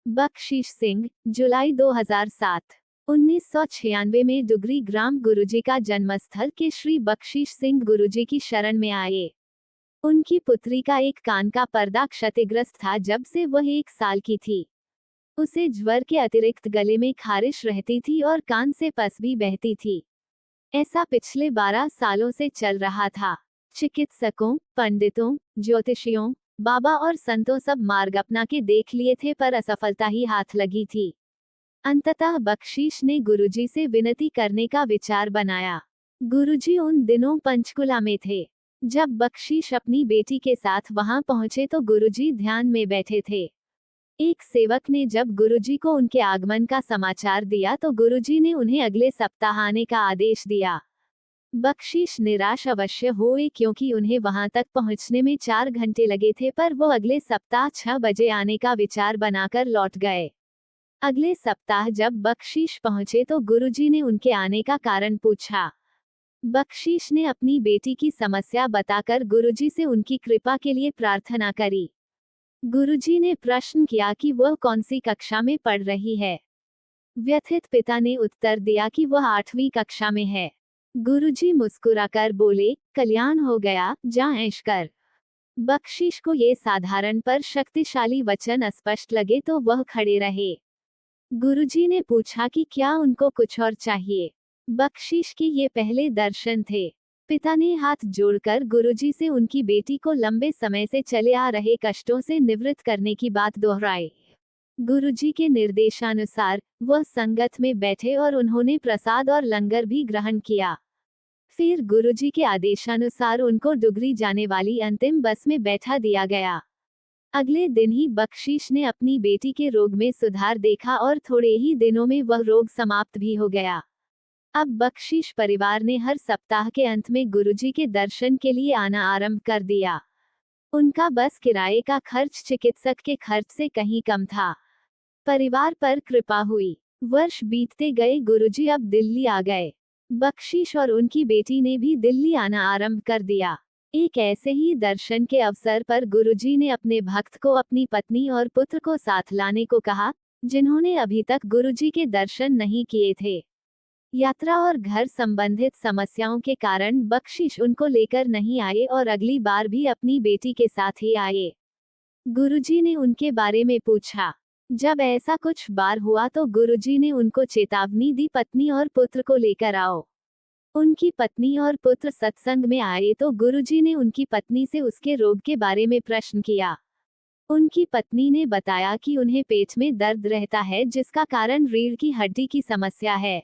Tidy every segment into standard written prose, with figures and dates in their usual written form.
बख्शीश सिंह, जुलाई 2007। 1996 में दुगरी ग्राम गुरुजी का जन्मस्थल के श्री बख्शीश सिंह गुरुजी की शरण में आए। उनकी पुत्री का एक कान का पर्दा क्षतिग्रस्त था जब से वह 1 साल की थी। उसे ज्वर के अतिरिक्त गले में खारिश रहती थी और कान से पस भी बहती थी। ऐसा पिछले 12 सालों से चल रहा था। चिकित्सकों, पंडितों, ज्योतिषियों, बाबा और संतों सब मार्ग अपना के देख लिए थे पर असफलता ही हाथ लगी थी। अंततः बख्शीश ने गुरुजी से विनती करने का विचार बनाया। गुरुजी उन दिनों पंचकुला में थे। जब बख्शीश अपनी बेटी के साथ वहां पहुंचे तो गुरुजी ध्यान में बैठे थे। एक सेवक ने जब गुरुजी को उनके आगमन का समाचार दिया तो गुरुजी ने उन्हें अगले सप्ताह आने का आदेश दिया। बख्शीश निराश अवश्य हुए क्योंकि उन्हें वहां तक पहुंचने में 4 घंटे लगे थे पर वो अगले सप्ताह 6 बजे आने का विचार बनाकर लौट गए। अगले सप्ताह जब बख्शीश पहुंचे तो गुरुजी ने उनके आने का कारण पूछा। बख्शीश ने अपनी बेटी की समस्या बताकर गुरुजी से उनकी कृपा के लिए प्रार्थना करी। गुरुजी ने प्रश्न किया कि वह कौन सी कक्षा में पढ़ रही है। व्यथित पिता ने उत्तर दिया कि वह 8वीं कक्षा में है। गुरुजी मुस्कुराकर बोले, कल्याण हो गया, जा ऐश कर। बख्शीश को ये साधारण पर शक्तिशाली वचन अस्पष्ट लगे तो वह खड़े रहे। गुरुजी ने पूछा कि क्या उनको कुछ और चाहिए। बख्शीश के ये पहले दर्शन थे। पिता ने हाथ जोड़कर गुरुजी से उनकी बेटी को लंबे समय से चले आ रहे कष्टों से निवृत्त करने की बात दोहराई। गुरुजी के निर्देशानुसार वह संगत में बैठे और उन्होंने प्रसाद और लंगर भी ग्रहण किया। फिर गुरुजी के आदेशानुसार उनको डुगरी जाने वाली अंतिम बस में बैठा दिया गया। अगले दिन ही बख्शीश ने अपनी बेटी के रोग में सुधार देखा और थोड़े ही दिनों में वह रोग समाप्त भी हो गया। अब बख्शीश परिवार ने हर सप्ताह के अंत में गुरुजी के दर्शन के लिए आना आरंभ कर दिया। उनका बस किराए का खर्च चिकित्सक के खर्च से कहीं कम था। परिवार पर कृपा हुई। वर्ष बीतते गए गुरुजी अब दिल्ली आ गए। बख्शीश और उनकी बेटी ने भी दिल्ली आना आरंभ कर दिया। एक ऐसे ही दर्शन के अवसर पर गुरुजी ने अपने भक्त को अपनी पत्नी और पुत्र को साथ लाने को कहा, जिन्होंने अभी तक गुरुजी के दर्शन नहीं किए थे। यात्रा और घर संबंधित समस्याओं के कारण बख्शीश उनको लेकर नहीं आए और अगली बार भी अपनी बेटी के साथ ही आए। गुरुजी ने उनके बारे में पूछा। जब ऐसा कुछ बार हुआ तो गुरुजी ने उनको चेतावनी दी, पत्नी और पुत्र को लेकर आओ। उनकी पत्नी और पुत्र सत्संग में आए तो गुरुजी ने उनकी पत्नी से उसके रोग के बारे में प्रश्न किया। उनकी पत्नी ने बताया कि उन्हें पेट में दर्द रहता है जिसका कारण रीढ़ की हड्डी की समस्या है।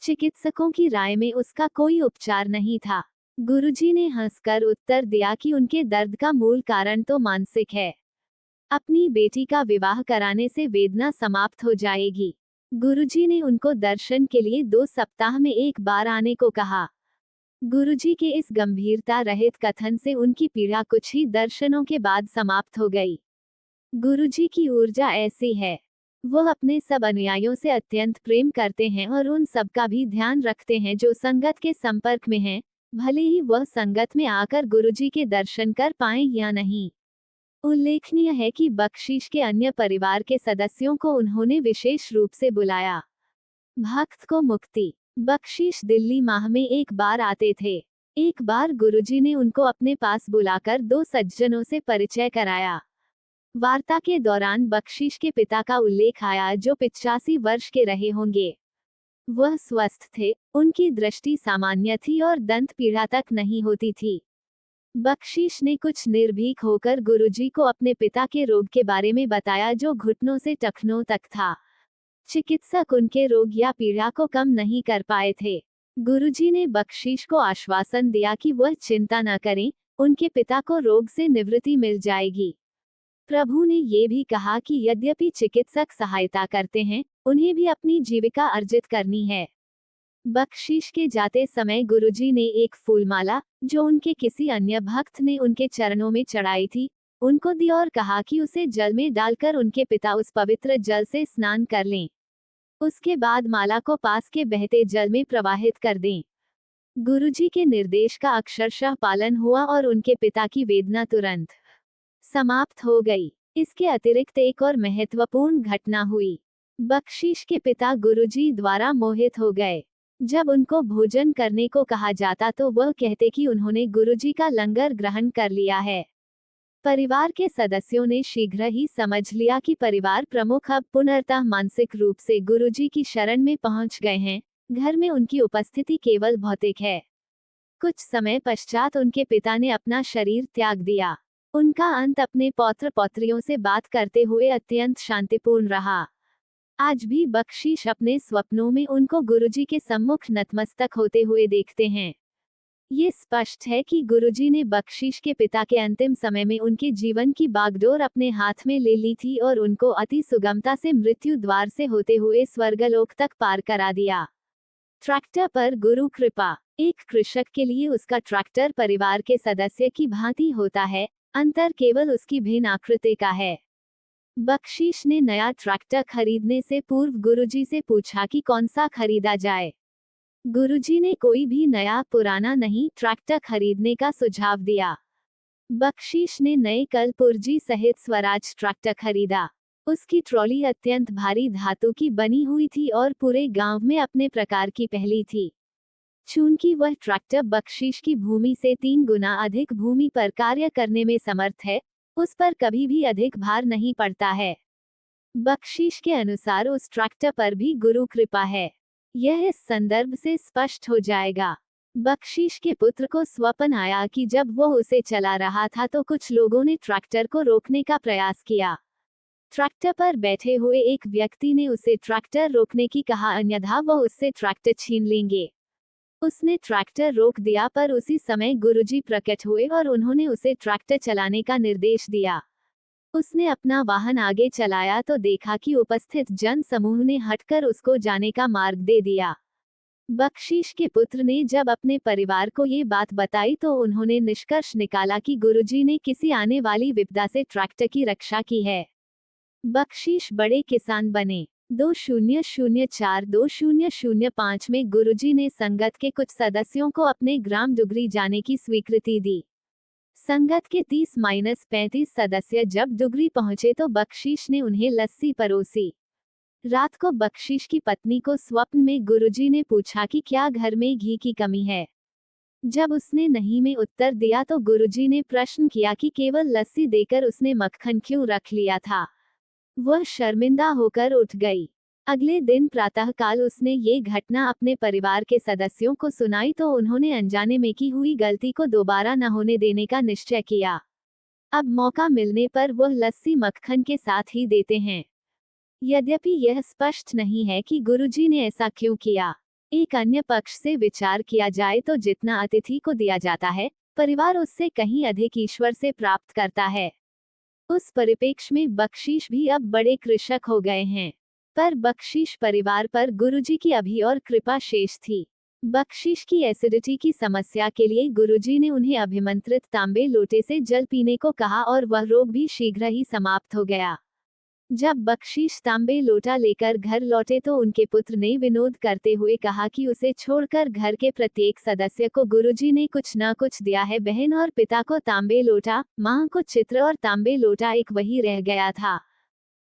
चिकित्सकों की राय में उसका कोई उपचार नहीं था। गुरुजी ने हंसकर उत्तर दिया कि उनके दर्द का मूल कारण तो मानसिक है। अपनी बेटी का विवाह कराने से वेदना समाप्त हो जाएगी। गुरुजी ने उनको दर्शन के लिए 2 सप्ताह में एक बार आने को कहा। गुरुजी के इस गंभीरता रहित कथन से उनकी पीड़ा कुछ ही दर्शनों के बाद समाप्त हो गई। गुरुजी की ऊर्जा ऐसी है। वह अपने सब अनुयायियों से अत्यंत प्रेम करते हैं और उन सब का भी ध्यान रखते हैं जो संगत के संपर्क में हैं, भले ही वह संगत में आकर गुरुजी के दर्शन कर पाएं या नहीं। उल्लेखनीय है कि बख्शीश के अन्य परिवार के सदस्यों को उन्होंने विशेष रूप से बुलाया। भक्त को मुक्ति। बख्शीश दिल्ली माह में एक बार आते थे। एक बार गुरुजी ने उनको अपने पास बुलाकर 2 सज्जनों से परिचय कराया। वार्ता के दौरान बख्शीश के पिता का उल्लेख आया जो 85 वर्ष के रहे होंगे। वह स्वस्थ थे, उनकी दृष्टि सामान्य थी और दंत पीड़ा तक नहीं होती थी। बख्शीश ने कुछ निर्भीक होकर गुरुजी को अपने पिता के रोग के बारे में बताया जो घुटनों से टखनों तक था। चिकित्सक उनके रोग या पीड़ा को कम नहीं कर पाए थे। गुरुजी ने बख्शीश को आश्वासन दिया कि वह चिंता न करें, उनके पिता को रोग से निवृत्ति मिल जाएगी। प्रभु ने ये भी कहा कि यद्यपि चिकित्सक सहायता करते हैं, उन्हें भी अपनी जीविका अर्जित करनी है। बख्शीश के जाते समय गुरुजी ने एक फूलमाला, जो उनके किसी अन्य भक्त ने उनके चरणों में चढ़ाई थी, उनको दी और कहा कि उसे जल में डालकर उनके पिता उस पवित्र जल से स्नान कर लें। उसके बाद माला को पास के बहते जल में प्रवाहित कर दें। गुरुजी के निर्देश का अक्षरशः पालन हुआ और उनके पिता की वेदना तुरंत समाप्त हो गई। इसके अतिरिक्त एक और महत्वपूर्ण घटना हुई। बख्शीश के पिता गुरुजी द्वारा मोहित हो गए। जब उनको भोजन करने को कहा जाता तो वह कहते कि उन्होंने गुरुजी का लंगर ग्रहण कर लिया है। परिवार के सदस्यों ने शीघ्र ही समझ लिया कि परिवार प्रमुख अब पुनर्तः मानसिक रूप से गुरुजी की शरण में पहुंच गए हैं। घर में उनकी उपस्थिति केवल भौतिक है। कुछ समय पश्चात उनके पिता ने अपना शरीर त्याग दिया। उनका अंत अपने पौत्र पौत्रियों से बात करते हुए अत्यंत शांतिपूर्ण रहा। आज भी बख्शीश अपने स्वप्नों में उनको गुरुजी के सम्मुख नतमस्तक होते हुए देखते हैं। ये स्पष्ट है कि गुरुजी ने बख्शीश के पिता के अंतिम समय में उनके जीवन की बागडोर अपने हाथ में ले ली थी और उनको अति सुगमता से मृत्यु द्वार से होते हुए स्वर्गलोक तक पार करा दिया। ट्रैक्टर पर गुरु कृपा। एक कृषक के लिए उसका ट्रैक्टर परिवार के सदस्य की भांति होता है, अंतर केवल उसकी भिन्न आकृति का है। बख्शीश ने नया ट्रैक्टर खरीदने से पूर्व गुरुजी से पूछा कि कौन सा खरीदा जाए। गुरुजी ने कोई भी नया पुराना नहीं ट्रैक्टर खरीदने का सुझाव दिया। बख्शीश ने नए कलपुर्जी सहित स्वराज ट्रैक्टर खरीदा। उसकी ट्रॉली अत्यंत भारी धातु की बनी हुई थी और पूरे गांव में अपने प्रकार की पहली थी। चूंकि वह ट्रैक्टर बख्शीश की भूमि से 3 गुना अधिक भूमि पर कार्य करने में समर्थ है, उस पर कभी भी अधिक भार नहीं पड़ता है। बख्शीश के अनुसार उस ट्रैक्टर पर भी गुरु कृपा है। यह इस संदर्भ से स्पष्ट हो जाएगा। बख्शीश के पुत्र को स्वप्न आया कि जब वो उसे चला रहा था तो कुछ लोगों ने ट्रैक्टर को रोकने का प्रयास किया। ट्रैक्टर पर बैठे हुए एक व्यक्ति ने उसे ट्रैक्टर रोकने की कहा, अन्यथा वो उससे ट्रैक्टर छीन लेंगे। उसने ट्रैक्टर रोक दिया, पर उसी समय गुरुजी प्रकट हुए और उन्होंने उसे ट्रैक्टर चलाने का निर्देश दिया। उसने अपना वाहन आगे चलाया तो देखा कि उपस्थित जन समूह ने हटकर उसको जाने का मार्ग दे दिया। बख्शीश के पुत्र ने जब अपने परिवार को ये बात बताई तो उन्होंने निष्कर्ष निकाला कि गुरुजी ने किसी आने वाली विपदा से ट्रैक्टर की रक्षा की है। बख्शीश बड़े किसान बने। 2004-2005 में गुरुजी ने संगत के कुछ सदस्यों को अपने ग्राम डुगरी जाने की स्वीकृति दी। संगत के 30-35 सदस्य जब डुगरी पहुंचे तो बख्शीश ने उन्हें लस्सी परोसी। रात को बख्शीश की पत्नी को स्वप्न में गुरुजी ने पूछा कि क्या घर में घी की कमी है। जब उसने नहीं में उत्तर दिया तो गुरुजी ने प्रश्न किया कि केवल लस्सी देकर उसने मक्खन क्यों रख लिया था। वह शर्मिंदा होकर उठ गई। अगले दिन प्रातःकाल उसने ये घटना अपने परिवार के सदस्यों को सुनाई तो उन्होंने अनजाने में की हुई गलती को दोबारा न होने देने का निश्चय किया। अब मौका मिलने पर वह लस्सी मक्खन के साथ ही देते हैं। यद्यपि यह स्पष्ट नहीं है कि गुरुजी ने ऐसा क्यों किया। एक अन्य पक्ष से विचार किया जाए तो जितना अतिथि को दिया जाता है, परिवार उससे कहीं अधिक ईश्वर से प्राप्त करता है। उस परिप्रेक्ष्य में बख्शीश भी अब बड़े कृषक हो गए हैं, पर बख्शीश परिवार पर गुरुजी की अभी और कृपा शेष थी। बख्शीश की एसिडिटी की समस्या के लिए गुरुजी ने उन्हें अभिमंत्रित तांबे लोटे से जल पीने को कहा और वह रोग भी शीघ्र ही समाप्त हो गया। जब बख्शीश तांबे लोटा लेकर घर लौटे तो उनके पुत्र ने विनोद करते हुए कहा कि उसे छोड़कर घर के प्रत्येक सदस्य को गुरुजी ने कुछ न कुछ दिया है। बहन और पिता को तांबे लोटा, मां को चित्र और तांबे लोटा एक वही रह गया था।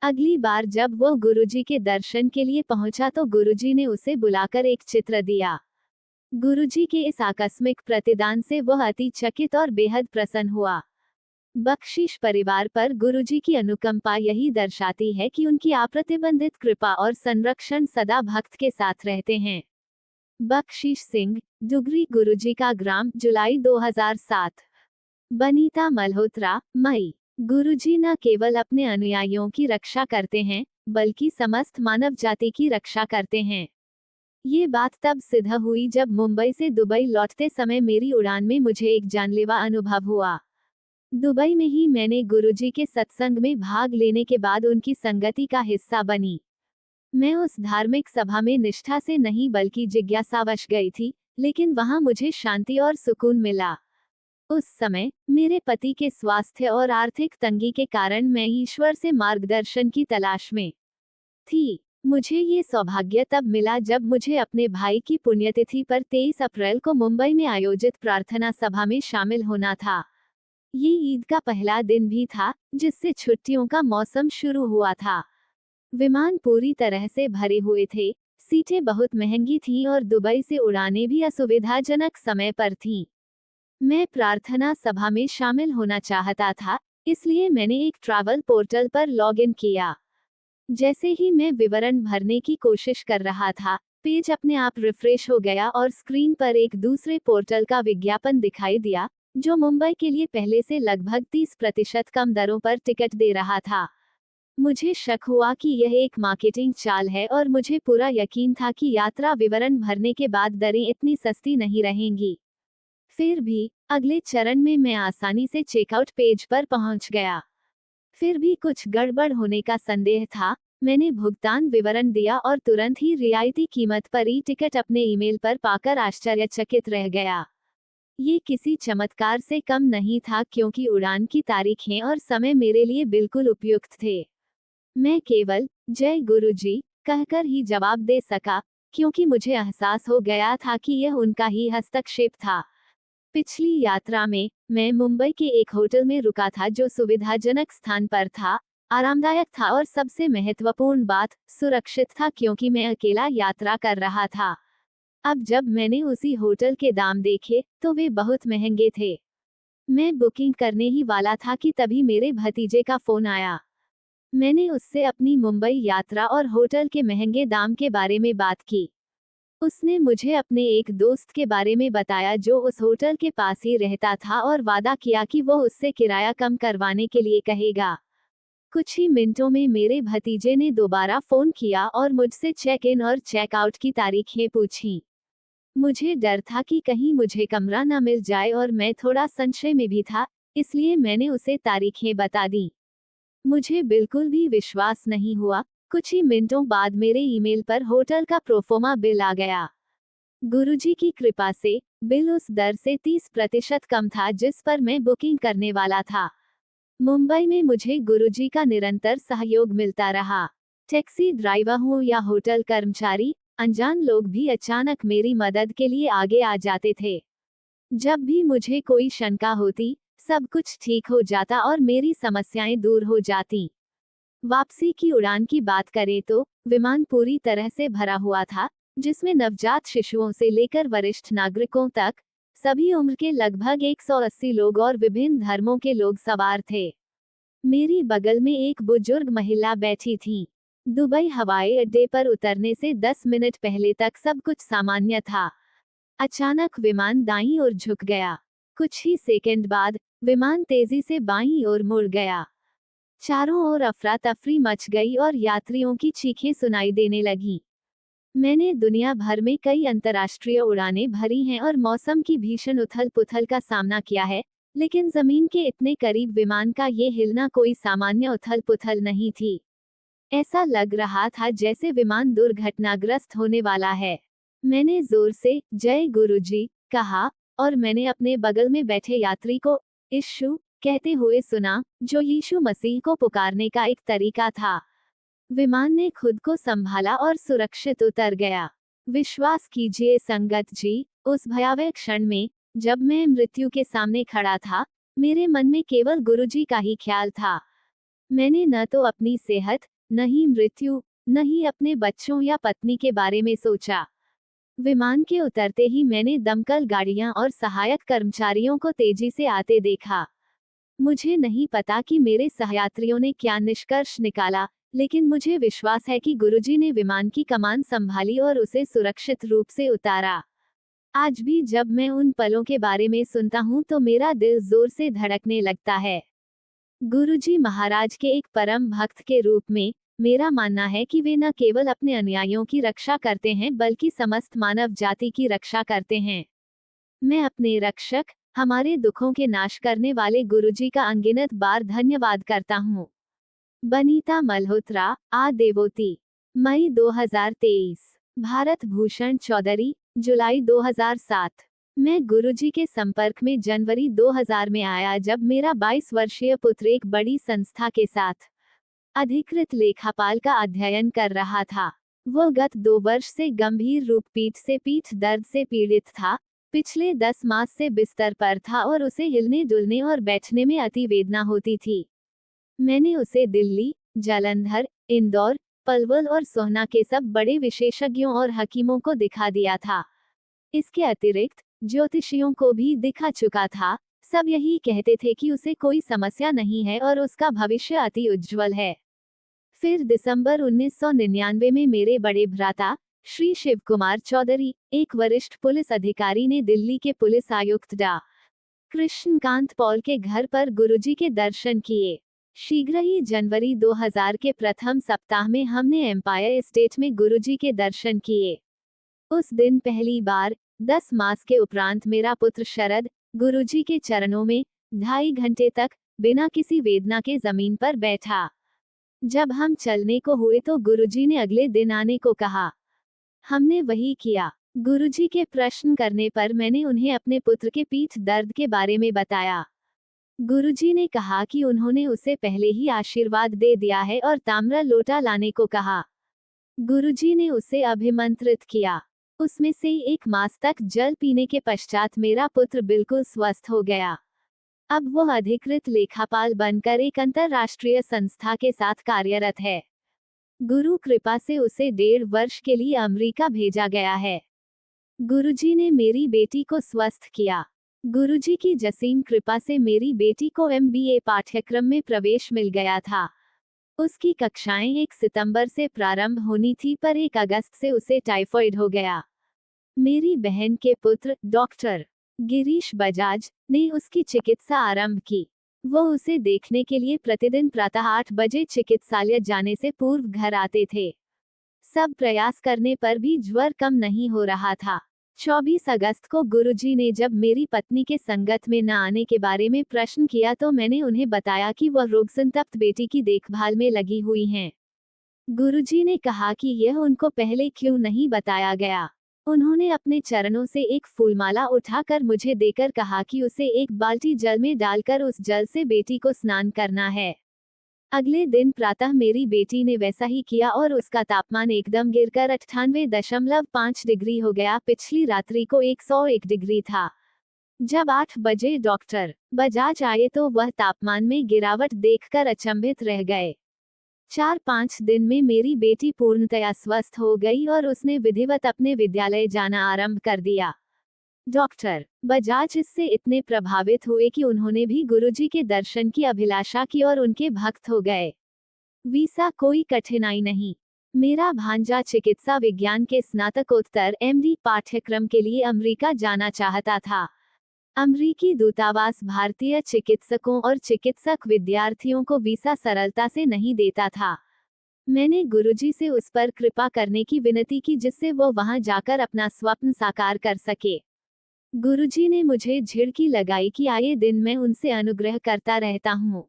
अगली बार जब वह गुरुजी के दर्शन के लिए पहुंचा तो गुरुजी ने उसे बुलाकर एक चित्र दिया। गुरुजी के इस आकस्मिक प्रतिदान से वह अति चकित और बेहद प्रसन्न हुआ। बख्शीश परिवार पर गुरुजी की अनुकंपा यही दर्शाती है कि उनकी अप्रतिबंधित कृपा और संरक्षण सदा भक्त के साथ रहते हैं। बख्शीश सिंह, डुगरी गुरुजी का ग्राम, जुलाई 2007। बनीता मल्होत्रा, मई। गुरुजी न केवल अपने अनुयायियों की रक्षा करते हैं, बल्कि समस्त मानव जाति की रक्षा करते हैं। ये बात तब सिद्ध हुई जब मुंबई से दुबई लौटते समय मेरी उड़ान में मुझे एक जानलेवा अनुभव हुआ। दुबई में ही मैंने गुरुजी के सत्संग में भाग लेने के बाद उनकी संगति का हिस्सा बनी। मैं उस धार्मिक सभा में निष्ठा से नहीं बल्कि जिज्ञासावश गई थी, लेकिन वहां मुझे शांति और सुकून मिला। उस समय मेरे पति के स्वास्थ्य और आर्थिक तंगी के कारण मैं ईश्वर से मार्गदर्शन की तलाश में थी। मुझे ये सौभाग्य तब मिला जब मुझे अपने भाई की पुण्यतिथि पर 23 अप्रैल को मुंबई में आयोजित प्रार्थना सभा में शामिल होना था। ये ईद का पहला दिन भी था, जिससे छुट्टियों का मौसम शुरू हुआ था। विमान पूरी तरह से भरे हुए थे, सीटें बहुत महंगी थीं और दुबई से उड़ानें भी असुविधाजनक समय पर थीं। मैं प्रार्थना सभा में शामिल होना चाहता था, इसलिए मैंने एक ट्रैवल पोर्टल पर लॉगिन किया। जैसे ही मैं विवरण भरने की कोशिश कर रहा था, पेज अपने आप रिफ्रेश हो गया और स्क्रीन पर एक दूसरे पोर्टल का विज्ञापन दिखाई दिया, जो मुंबई के लिए पहले से लगभग 30% कम दरों पर टिकट दे रहा था। मुझे शक हुआ कि यह एक मार्केटिंग चाल है और मुझे पूरा यकीन था कि यात्रा विवरण भरने के बाद दरें इतनी सस्ती नहीं रहेंगी। फिर भी अगले चरण में मैं आसानी से चेकआउट पेज पर पहुंच गया। फिर भी कुछ गड़बड़ होने का संदेह था। मैंने भुगतान विवरण दिया और तुरंत ही रियायती कीमत पर ई टिकट अपने ईमेल पर पाकर आश्चर्यचकित रह गया। ये किसी चमत्कार से कम नहीं था, क्योंकि उड़ान की तारीखें और समय मेरे लिए बिल्कुल उपयुक्त थे। मैं केवल जय गुरुजी कहकर ही जवाब दे सका, क्योंकि मुझे एहसास हो गया था कि यह उनका ही हस्तक्षेप था। पिछली यात्रा में मैं मुंबई के एक होटल में रुका था, जो सुविधाजनक स्थान पर था, आरामदायक था और सबसे महत्वपूर्ण बात, सुरक्षित था, क्योंकि मैं अकेला यात्रा कर रहा था। अब जब मैंने उसी होटल के दाम देखे, तो वे बहुत महंगे थे। मैं बुकिंग करने ही वाला था कि तभी मेरे भतीजे का फोन आया। मैंने उससे अपनी मुंबई यात्रा और होटल के महंगे दाम के बारे में बात की। उसने मुझे अपने एक दोस्त के बारे में बताया, जो उस होटल के पास ही रहता था, और वादा किया कि वो उससे किराया कम करवाने के लिए कहेगा। कुछ ही मिनटों में मेरे भतीजे ने दोबारा फोन किया और मुझसे चेक इन और चेक आउट की तारीखें पूछीं। मुझे डर था कि कहीं मुझे कमरा न मिल जाए, और मैं थोड़ा संशय में भी था, इसलिए मैंने उसे तारीखें बता दी। मुझे बिल्कुल भी विश्वास नहीं हुआ। कुछ ही मिनटों बाद मेरे ईमेल पर होटल का प्रोफोमा बिल आ गया। गुरुजी की कृपा से बिल उस दर से 30% कम था जिस पर मैं बुकिंग करने वाला था। मुंबई में मुझे गुरुजी का निरंतर सहयोग मिलता रहा। टैक्सी ड्राइवर हो या होटल कर्मचारी, अनजान लोग भी अचानक मेरी मदद के लिए आगे आ जाते थे। जब भी मुझे कोई शंका होती, सब कुछ ठीक हो जाता और मेरी समस्याएं दूर हो जाती। वापसी की उड़ान की बात करें तो विमान पूरी तरह से भरा हुआ था, जिसमें नवजात शिशुओं से लेकर वरिष्ठ नागरिकों तक सभी उम्र के लगभग 180 लोग और विभिन्न धर्मों के लोग सवार थे। मेरी बगल में एक बुजुर्ग महिला बैठी थी। दुबई हवाई अड्डे पर उतरने से 10 मिनट पहले तक सब कुछ सामान्य था। अचानक विमान दाईं ओर झुक गया। कुछ ही सेकंड बाद विमान तेजी से बाईं ओर मुड़ गया। चारों ओर अफरा तफरी मच गई और यात्रियों की चीखें सुनाई देने लगीं। मैंने दुनिया भर में कई अंतर्राष्ट्रीय उड़ानें भरी हैं और मौसम की भीषण उथल पुथल का सामना किया है, लेकिन जमीन के इतने करीब विमान का ये हिलना कोई सामान्य उथल पुथल नहीं थी। ऐसा लग रहा था जैसे विमान दुर्घटनाग्रस्त होने वाला है। मैंने जोर से जय गुरुजी कहा, और मैंने अपने बगल में बैठे यात्री को यीशु कहते हुए सुना, जो यीशु मसीह को पुकारने का एक तरीका था। विमान ने खुद को संभाला और सुरक्षित उतर गया। विश्वास कीजिए संगत जी, उस भयावह क्षण में, जब मैं मृत्यु के सामने खड़ा था, मेरे मन में केवल गुरुजी का ही ख्याल था। मैंने न तो अपनी सेहत, न ही मृत्यु, न ही अपने बच्चों या पत्नी के बारे में सोचा। विमान के उतरते ही मैंने दमकल गाड़ियां और सहायक कर्मचारियों को तेजी से आते देखा। मुझे नहीं पता कि मेरे सहयात्रियों ने क्या निष्कर्ष निकाला, लेकिन मुझे विश्वास है कि गुरुजी ने विमान की कमान संभाली और उसे सुरक्षित रूप से उतारा। आज भी जब मैं उन पलों के बारे में सुनता हूँ तो मेरा दिल जोर से धड़कने लगता है। गुरुजी महाराज के एक परम भक्त के रूप में, मेरा मानना है कि वे न केवल अपने अनुयायियों की रक्षा करते हैं, बल्कि समस्त मानव जाति की रक्षा करते हैं। मैं अपने रक्षक, हमारे दुखों के नाश करने वाले गुरुजी का अनगिनत बार धन्यवाद करता हूँ। बनीता मल्होत्रा, आ देवोती। मई 2023। भारत भूषण चौधरी, जुलाई 2007। मैं गुरुजी के संपर्क में जनवरी 2000 में आया, जब मेरा 22 वर्षीय पुत्र एक बड़ी संस्था के साथ अधिकृत लेखापाल का अध्ययन कर रहा था। वो गत 2 वर्ष से गंभीर रूप पीठ दर्द से पीड़ित था, पिछले 10 मास से बिस्तर पर था और उसे हिलने डुलने और बैठने में अति वेदना होती थी। मैंने उसे दिल्ली, जालंधर, इंदौर, पलवल और सोहना के सब बड़े विशेषज्ञों और हकीमों को दिखा दिया था। इसके अतिरिक्त ज्योतिषियों को भी दिखा चुका था। सब यही कहते थे कि उसे कोई समस्या नहीं है और उसका भविष्य अति उज्जवल है। फिर दिसंबर 1999 में मेरे बड़े भ्राता श्री शिव कुमार चौधरी, एक वरिष्ठ पुलिस अधिकारी ने दिल्ली के पुलिस आयुक्त डा. कृष्णकांत पॉल के घर पर गुरुजी के दर्शन किए। शीघ्र ही जनवरी 2000 के प्रथम सप्ताह में हमने एम्पायर स्टेट में गुरुजी के दर्शन किए। उस दिन पहली बार 10 मास के उपरांत मेरा पुत्र शरद गुरुजी के चरणों में 2.5 घंटे तक बिना किसी वेदना के जमीन पर बैठा। जब हम चलने को हुए तो गुरुजी ने अगले दिन आने को कहा। हमने वही किया। गुरुजी के प्रश्न करने पर मैंने उन्हें अपने पुत्र के पीठ दर्द के बारे में बताया। गुरुजी ने कहा कि उन्होंने उसे पहले ही आशीर्वाद दे दिया है और ताम्र लोटा लाने को कहा। गुरुजी ने उसे अभिमंत्रित किया। उसमें से 1 मास तक जल पीने के पश्चात मेरा पुत्र बिल्कुल स्वस्थ हो गया। अब वह अधिकृत लेखापाल बनकर एक अंतरराष्ट्रीय संस्था के साथ कार्यरत है। गुरु कृपा से उसे 1.5 वर्ष के लिए अमेरिका भेजा गया है। गुरुजी ने मेरी बेटी को स्वस्थ किया। गुरुजी की जसीम कृपा से मेरी बेटी को MBA पाठ्यक्रम में प्रवेश मिल गया था। उसकी कक्षाएं 1 सितंबर से प्रारंभ होनी थी पर 1 अगस्त से उसे टाइफॉइड हो गया। मेरी बहन के पुत्र डॉक्टर गिरीश बजाज ने उसकी चिकित्सा आरंभ की। वो उसे देखने के लिए प्रतिदिन प्रातः 8 बजे चिकित्सालय जाने से पूर्व घर आते थे। सब प्रयास करने पर भी ज्वर कम नहीं हो रहा था। 24 अगस्त को गुरुजी ने जब मेरी पत्नी के संगत में न आने के बारे में प्रश्न किया तो मैंने उन्हें बताया कि वह रोग संतप्त बेटी की देखभाल में लगी हुई हैं। गुरुजी ने कहा कि यह उनको पहले क्यों नहीं बताया गया। उन्होंने अपने चरणों से एक फूलमाला उठाकर मुझे देकर कहा कि उसे एक बाल्टी जल में डालकर उस जल से बेटी को स्नान करना है। अगले दिन प्रातः मेरी बेटी ने वैसा ही किया और उसका तापमान एकदम गिरकर 98.5 डिग्री हो गया। पिछली रात्रि को 101 डिग्री था। जब 8 बजे डॉक्टर बजाज आए तो वह तापमान में गिरावट देखकर अचंभित रह गए। 4-5 दिन में मेरी बेटी पूर्णतया स्वस्थ हो गई और उसने विधिवत अपने विद्यालय जाना आरंभ कर दिया। डॉक्टर बजाज इससे इतने प्रभावित हुए कि उन्होंने भी गुरुजी के दर्शन की अभिलाषा की और उनके भक्त हो गए। वीसा कोई कठिनाई नहीं। मेरा भांजा चिकित्सा विज्ञान के स्नातकोत्तर MD पाठ्यक्रम के लिए अमेरिका जाना चाहता था। अमेरिकी दूतावास भारतीय चिकित्सकों और चिकित्सक विद्यार्थियों को वीसा सरलता से नहीं देता था। मैंने गुरुजी से उस पर कृपा करने की विनती की जिससे वो वहां जाकर अपना स्वप्न साकार कर सके। गुरुजी ने मुझे झिड़की लगाई कि आए दिन मैं उनसे अनुग्रह करता रहता हूँ।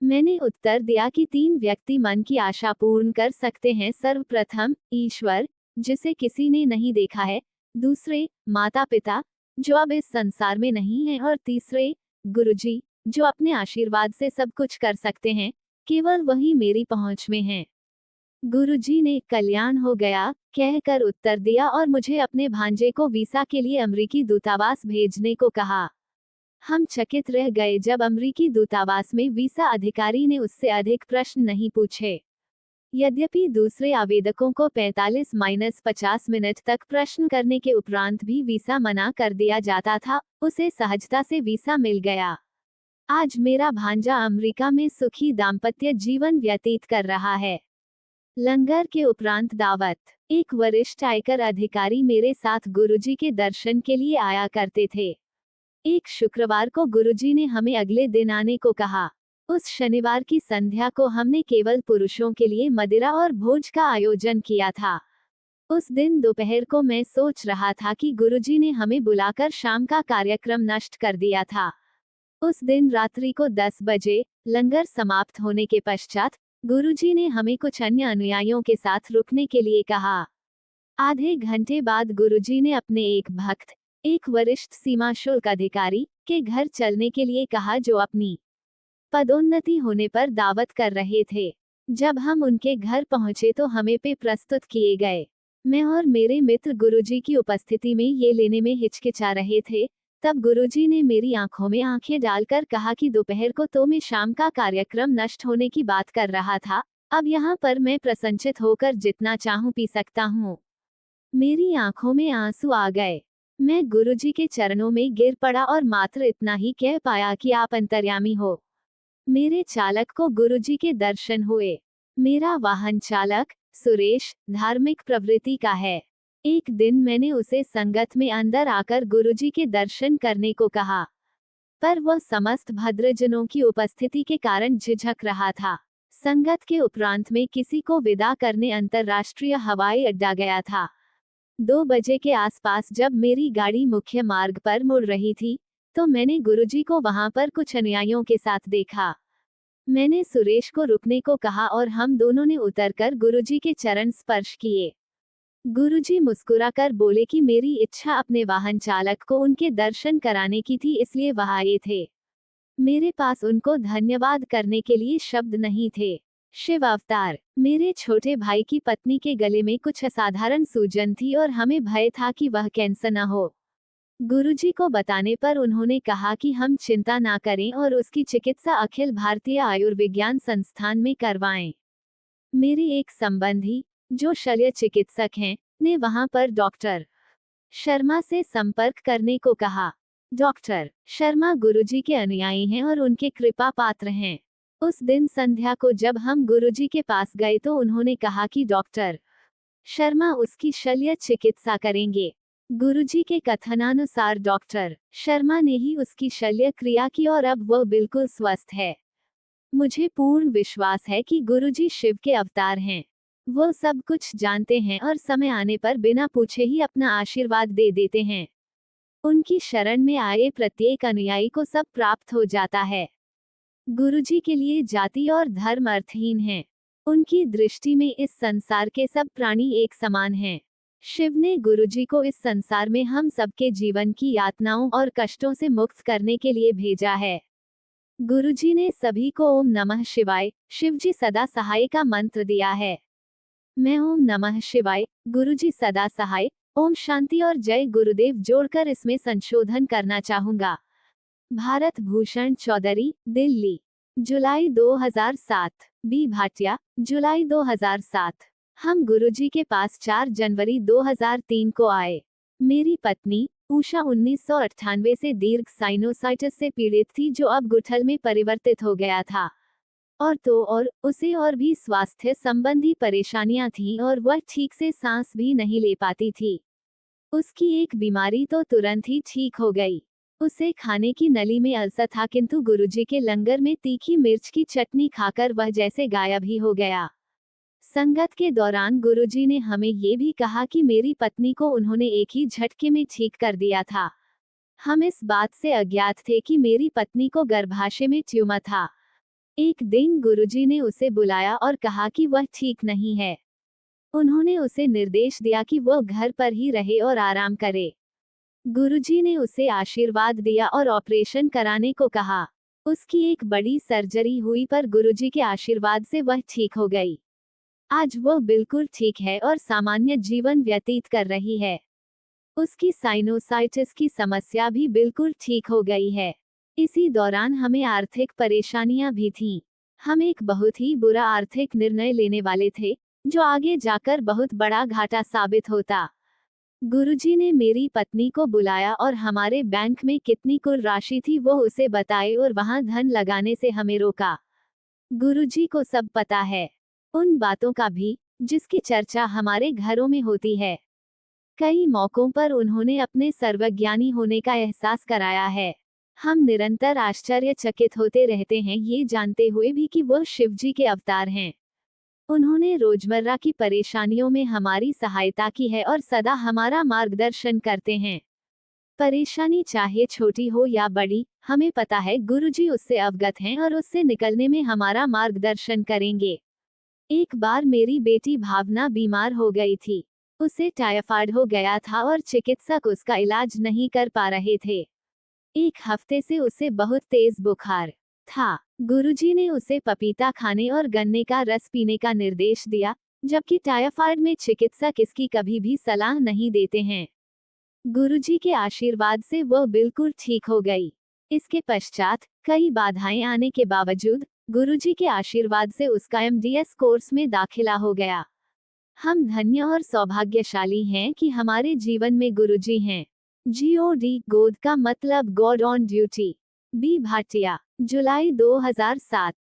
मैंने उत्तर दिया कि 3 व्यक्ति मन की आशा पूर्ण कर सकते हैं। सर्वप्रथम ईश्वर, जिसे किसी ने नहीं देखा है। दूसरे माता पिता, जो अब इस संसार में नहीं है। और तीसरे गुरुजी, जो अपने आशीर्वाद से सब कुछ कर सकते हैं। केवल वही मेरी पहुंच में हैं। गुरुजी ने कल्याण हो गया कहकर उत्तर दिया और मुझे अपने भांजे को वीसा के लिए अमेरिकी दूतावास भेजने को कहा। हम चकित रह गए जब अमेरिकी दूतावास में वीसा अधिकारी ने उससे अधिक प्रश्न नहीं पूछे। यद्यपि दूसरे आवेदकों को 45-50 मिनट तक प्रश्न करने के उपरांत भी वीसा मना कर दिया जाता था, उसे सहजता से वीसा मिल गया। आज मेरा भांजा अमेरिका में सुखी दाम्पत्य जीवन व्यतीत कर रहा है। लंगर के उपरांत दावत। एक वरिष्ठ आयकर अधिकारी मेरे साथ गुरुजी के दर्शन के लिए आया करते थे। एक शुक्रवार को गुरुजी ने हमें अगले दिन आने को कहा। उस शनिवार की संध्या को हमने केवल पुरुषों के लिए मदिरा और भोज का आयोजन किया था। उस दिन दोपहर को मैं सोच रहा था कि गुरुजी ने हमें बुलाकर शाम का कार्यक्रम नष्ट कर दिया था। उस दिन रात्रि को 10 बजे लंगर समाप्त होने के पश्चात गुरुजी ने हमें कुछ अन्य अनुयायियों के साथ रुकने के लिए कहा। आधे घंटे बाद गुरुजी ने अपने एक भक्त, एक वरिष्ठ सीमा शुल्क अधिकारी के घर चलने के लिए कहा जो अपनी पदोन्नति होने पर दावत कर रहे थे। जब हम उनके घर पहुंचे तो हमें पे प्रस्तुत किए गए। मैं और मेरे मित्र गुरुजी की उपस्थिति में ये लेने में हिचकिचा रहे थे। तब गुरुजी ने मेरी आंखों में आंखें डालकर कहा कि दोपहर को तो मैं शाम का कार्यक्रम नष्ट होने की बात कर रहा था, अब यहाँ पर मैं प्रसन्नचित होकर जितना चाहूं पी सकता हूँ। मेरी आंखों में आंसू आ गए। मैं गुरुजी के चरणों में गिर पड़ा और मात्र इतना ही कह पाया कि आप अंतर्यामी हो। मेरे चालक को गुरुजी के दर्शन हुए। मेरा वाहन चालक सुरेश धार्मिक प्रवृत्ति का है। एक दिन मैंने उसे संगत में अंदर आकर गुरुजी के दर्शन करने को कहा, पर वह समस्त भद्रजनों की उपस्थिति के कारण झिझक रहा था। संगत के उपरांत में किसी को विदा करने अंतर्राष्ट्रीय हवाई अड्डा गया था। 2 बजे के आसपास जब मेरी गाड़ी मुख्य मार्ग पर मुड़ रही थी, तो मैंने गुरुजी को वहां पर कुछ अनुयायियों के साथ देखा। मैंने सुरेश को रुकने को कहा और हम दोनों ने उतरकर गुरुजी के चरण स्पर्श किए। गुरुजी मुस्कुराकर बोले कि मेरी इच्छा अपने वाहन चालक को उनके दर्शन कराने की थी, इसलिए वह आए थे। मेरे पास उनको धन्यवाद करने के लिए शब्द नहीं थे। शिव अवतार। मेरे छोटे भाई की पत्नी के गले में कुछ असाधारण सूजन थी और हमें भय था कि वह कैंसर न हो। गुरुजी को बताने पर उन्होंने कहा कि हम चिंता ना करें और उसकी चिकित्सा अखिल भारतीय आयुर्विज्ञान संस्थान में करवाएं। मेरे एक संबंधी, जो शल्य चिकित्सक हैं, ने वहां पर डॉक्टर शर्मा से संपर्क करने को कहा। डॉक्टर शर्मा गुरुजी के अनुयायी हैं और उनके कृपा पात्र हैं। उस दिन संध्या को जब हम गुरुजी के पास गए तो उन्होंने कहा कि डॉक्टर शर्मा उसकी शल्य चिकित्सा करेंगे। गुरुजी के कथनानुसार डॉक्टर शर्मा ने ही उसकी शल्य क्रिया की और अब वह बिल्कुल स्वस्थ है। मुझे पूर्ण विश्वास है कि गुरुजी शिव के अवतार हैं। वो सब कुछ जानते हैं और समय आने पर बिना पूछे ही अपना आशीर्वाद दे देते हैं। उनकी शरण में आए प्रत्येक अनुयायी को सब प्राप्त हो जाता है। गुरुजी के लिए जाति और धर्म अर्थहीन हैं। उनकी दृष्टि में इस संसार के सब प्राणी एक समान हैं। शिव ने गुरुजी को इस संसार में हम सबके जीवन की यातनाओं और कष्टों से मुक्त करने के लिए भेजा है। गुरुजी ने सभी को ओम नमः शिवाय, शिवजी सदा सहाय का मंत्र दिया है। मैं ओम नमः शिवाय, गुरुजी सदा सहाय, ओम शांति और जय गुरुदेव जोड़कर इसमें संशोधन करना चाहूंगा। भारत भूषण चौधरी, दिल्ली, जुलाई 2007। बी भाटिया, जुलाई 2007। हम गुरुजी के पास 4 जनवरी 2003 को आए। मेरी पत्नी उषा 1998 से दीर्घ साइनोसाइटिस से पीड़ित थी, जो अब गुठल में परिवर्तित हो गया था। और उसे और भी स्वास्थ्य संबंधी परेशानियां थीं और वह ठीक से सांस भी नहीं ले पाती थी। उसकी एक बीमारी तो तुरंत ही ठीक हो गई। उसे खाने की नली में अल्सर था, किंतु गुरुजी के लंगर में तीखी मिर्च की चटनी खाकर वह जैसे गायब ही हो गया। संगत के दौरान गुरुजी ने हमें ये भी कहा कि मेरी पत्नी को उन्होंने एक ही झटके में ठीक कर दिया था। हम इस बात से अज्ञात थे कि मेरी पत्नी को गर्भाशय में ट्यूमर था। एक दिन गुरुजी ने उसे बुलाया और कहा कि वह ठीक नहीं है। उन्होंने उसे निर्देश दिया कि वह घर पर ही रहे और आराम करे। गुरुजी ने उसे आशीर्वाद दिया और ऑपरेशन कराने को कहा। उसकी एक बड़ी सर्जरी हुई, पर गुरुजी के आशीर्वाद से वह ठीक हो गई। आज वह बिल्कुल ठीक है और सामान्य जीवन व्यतीत कर रही है। उसकी साइनोसाइटिस की समस्या भी बिल्कुल ठीक हो गई है। इसी दौरान हमें आर्थिक परेशानियां भी थीं। हम एक बहुत ही बुरा आर्थिक निर्णय लेने वाले थे, जो आगे जाकर बहुत बड़ा घाटा साबित होता। गुरुजी ने मेरी पत्नी को बुलाया और हमारे बैंक में कितनी कुल राशि थी वो उसे बताए और वहां धन लगाने से हमें रोका। गुरुजी को सब पता है, उन बातों का भी, जिसकी चर्चा हमारे घरों में होती है। कई मौकों पर उन्होंने अपने सर्वज्ञानी होने का एहसास कराया है। हम निरंतर आश्चर्यचकित होते रहते हैं, ये जानते हुए भी कि वह शिवजी के अवतार हैं। उन्होंने रोजमर्रा की परेशानियों में हमारी सहायता की है और सदा हमारा मार्गदर्शन करते हैं। परेशानी चाहे छोटी हो या बड़ी, हमें पता है गुरुजी उससे अवगत हैं और उससे निकलने में हमारा मार्गदर्शन करेंगे। एक बार मेरी बेटी भावना बीमार हो गई थी। उसे टाइफाइड हो गया था और चिकित्सक उसका इलाज नहीं कर पा रहे थे। 1 हफ्ते से उसे बहुत तेज बुखार था। गुरुजी ने उसे पपीता खाने और गन्ने का रस पीने का निर्देश दिया, जबकि टाइफाइड में चिकित्सक इसकी कभी भी सलाह नहीं देते हैं। गुरुजी के आशीर्वाद से वह बिल्कुल ठीक हो गई। इसके पश्चात कई बाधाएं आने के बावजूद गुरुजी के आशीर्वाद से उसका MDS कोर्स में दाखिला हो गया। हम धन्य और सौभाग्यशाली हैं कि हमारे जीवन में गुरुजी हैं। GOD गोद का मतलब God on duty. B Bhatia, जुलाई 2007।